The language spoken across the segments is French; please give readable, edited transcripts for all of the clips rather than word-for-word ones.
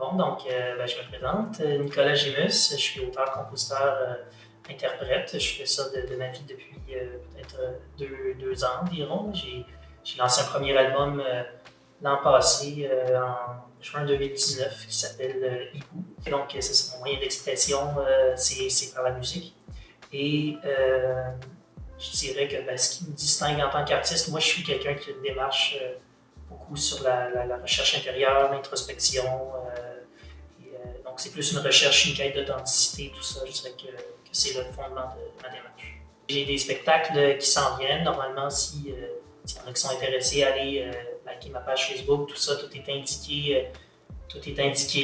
Bon, donc, je me présente, Nicolas Gémus, je suis auteur, compositeur, interprète. Je fais ça de ma vie depuis peut-être 2 ans environ. J'ai lancé un premier album l'an passé, en juin 2019, qui s'appelle Hibou. Donc, c'est ça, mon moyen d'expression, c'est par la musique. Et je dirais que ce qui me distingue en tant qu'artiste, moi, je suis quelqu'un qui a une démarche beaucoup sur la recherche intérieure, l'introspection. Donc, c'est plus une recherche, une quête d'authenticité, tout ça. Je dirais que c'est le fondement de ma démarche. J'ai des spectacles qui s'en viennent. Normalement, s'il y en a qui sont intéressés à aller liker ma page Facebook, tout ça, tout est indiqué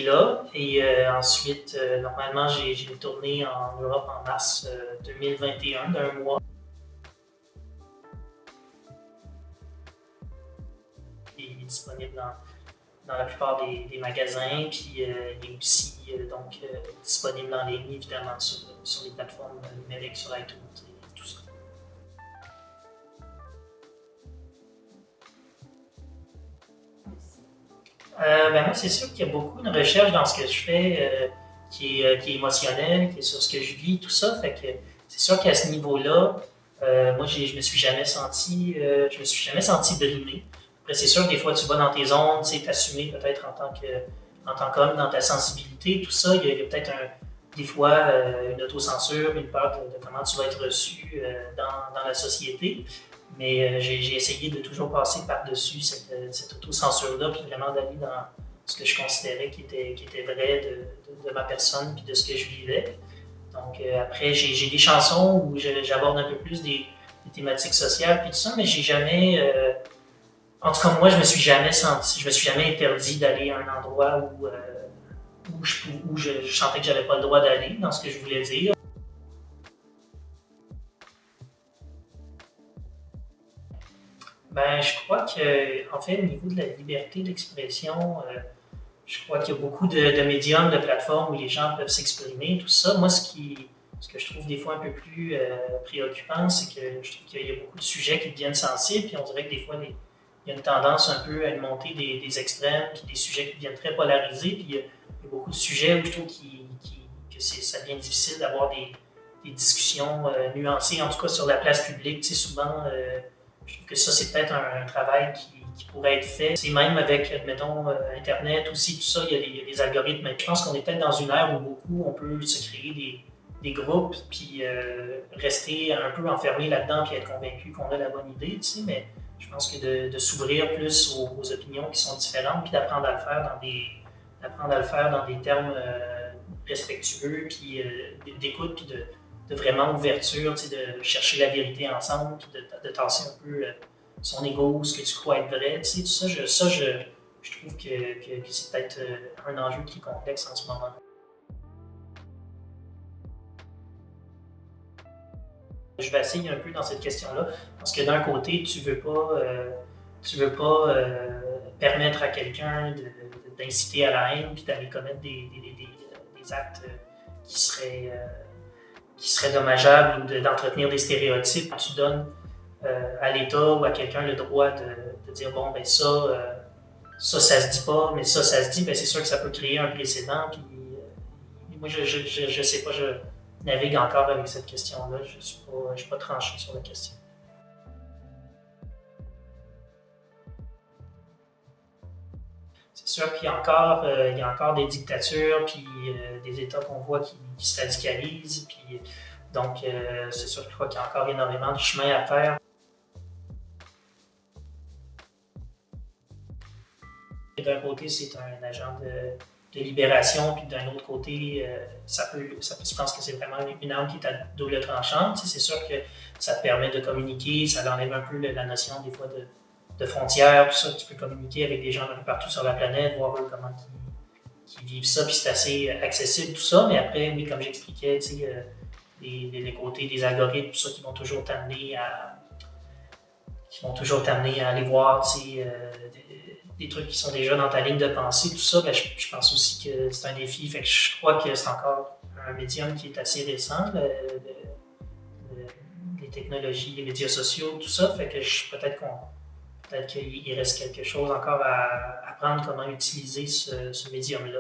là. Et ensuite, normalement, j'ai une tournée en Europe en mars 2021 d'un mois. Il est disponible dans la plupart des magasins, puis il est aussi disponible en ligne, évidemment, sur les plateformes numériques, sur iTunes et tout ça. Moi, c'est sûr qu'il y a beaucoup de recherche dans ce que je fais qui est émotionnelle, qui est sur ce que je vis, tout ça. Fait que c'est sûr qu'à ce niveau-là, moi, je me suis jamais senti brimé. Après, c'est sûr que des fois, tu vas dans tes ondes, tu sais, t'assumer peut-être en tant qu'homme, dans ta sensibilité, tout ça. Il y a peut-être des fois une autocensure, une peur de comment tu vas être reçu dans la société. Mais j'ai essayé de toujours passer par-dessus cette autocensure-là, puis vraiment d'aller dans ce que je considérais qui était vrai de ma personne, puis de ce que je vivais. Donc après, j'ai des chansons où j'aborde un peu plus des thématiques sociales, puis tout ça, mais j'ai jamais... en tout cas, moi, je me suis jamais interdit d'aller à un endroit où je sentais que j'avais pas le droit d'aller dans ce que je voulais dire. Je crois que, en fait, au niveau de la liberté d'expression, je crois qu'il y a beaucoup de médiums, de plateformes où les gens peuvent s'exprimer, tout ça. Moi, ce que je trouve des fois un peu plus préoccupant, c'est que je trouve qu'il y a beaucoup de sujets qui deviennent sensibles, puis on dirait que des fois, il y a une tendance un peu à une montée des extrêmes, puis des sujets qui deviennent très polarisés, puis il y a beaucoup de sujets où je trouve que ça devient difficile d'avoir des discussions nuancées, en tout cas sur la place publique. Tu sais, souvent, je trouve que ça, c'est peut-être un travail qui pourrait être fait. C'est même avec, admettons, Internet aussi, tout ça, il y a des algorithmes. Je pense qu'on est peut-être dans une ère où beaucoup, on peut se créer des groupes, puis rester un peu enfermé là-dedans, puis être convaincu qu'on a la bonne idée, tu sais, mais je pense que de s'ouvrir plus aux opinions qui sont différentes, puis d'apprendre à le faire dans des termes respectueux, puis d'écoute, puis de vraiment ouverture, tu sais, de chercher la vérité ensemble, puis de tasser un peu son ego, ce que tu crois être vrai, tu sais, tout ça, je trouve que c'est peut-être un enjeu qui est complexe en ce moment. Je vacille un peu dans cette question-là, parce que d'un côté, tu veux pas permettre à quelqu'un d'inciter à la haine, puis d'aller commettre des actes qui seraient dommageables ou d'entretenir des stéréotypes. Tu donnes à l'État ou à quelqu'un le droit de dire bon, ben ça se dit pas, mais ça se dit, ben c'est sûr que ça peut créer un précédent. Puis moi, je sais pas, je navigue encore avec cette question-là. Je suis pas tranché sur la question. C'est sûr qu'il y a encore des dictatures, puis des États qu'on voit qui se radicalisent. Puis, donc, c'est sûr que je crois qu'il y a encore énormément de chemin à faire. D'un côté, c'est un agent de libération, puis d'un autre côté, je pense que c'est vraiment une arme qui est à double tranchant. Tu sais, c'est sûr que ça te permet de communiquer, ça enlève un peu la notion des fois de frontières, tout ça. Tu peux communiquer avec des gens un peu partout sur la planète, voir comment ils vivent ça, puis c'est assez accessible, tout ça. Mais après, oui, comme j'expliquais, tu sais, les côtés des algorithmes, tout ça, qui vont toujours t'amener à aller voir, tu sais, des trucs qui sont déjà dans ta ligne de pensée, tout ça, je pense aussi que c'est un défi. Fait que je crois que c'est encore un médium qui est assez récent, les technologies, les médias sociaux, tout ça. Fait que peut-être qu'il reste quelque chose encore à apprendre comment utiliser ce médium-là.